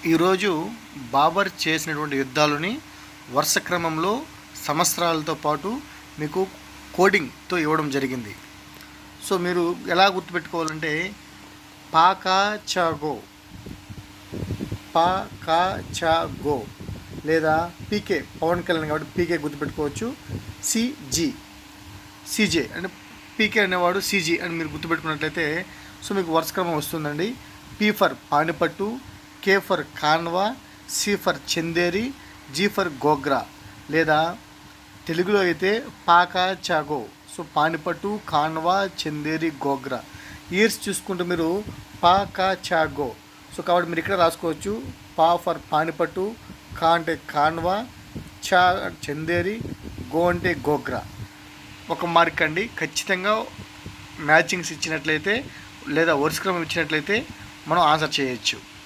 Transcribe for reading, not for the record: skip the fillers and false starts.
ఈరోజు బాబర్ చేసినటువంటి యుద్ధాలని వరుస క్రమంలో సంవత్సరాలతో పాటు మీకు కోడింగ్తో ఇవ్వడం జరిగింది. సో మీరు ఎలా గుర్తుపెట్టుకోవాలంటే పాకాచాగో, పాకాచాగో లేదా పీకే, పవన్ కళ్యాణ్ కాబట్టి పీకే గుర్తుపెట్టుకోవచ్చు. సీజే అంటే పీకే అనేవాడు సీజీ అని మీరు గుర్తుపెట్టుకున్నట్లయితే సో మీకు వరుస క్రమం వస్తుందండి. P for Panipat, K for Khanwa, C for Chanderi, G for Ghaghra లేదా తెలుగులో అయితే పాకాచాగో. సో పానిపట్టు, కాన్వా, చందేరి, గోగ్రా. ఇయర్స్ చూసుకుంటే మీరు పాకాచాగో. సో కాబట్టి మీరు ఇక్కడ రాసుకోవచ్చు. పా ఫర్ పానిపట్టు, కా అంటే కాన్వా, చా చందేరి, గో అంటే గోగ్రా. ఒక మార్క్ అండి. ఖచ్చితంగా మ్యాచింగ్స్ ఇచ్చినట్లయితే లేదా వరుస క్రమం ఇచ్చినట్లయితే మనం ఆన్సర్ చేయొచ్చు.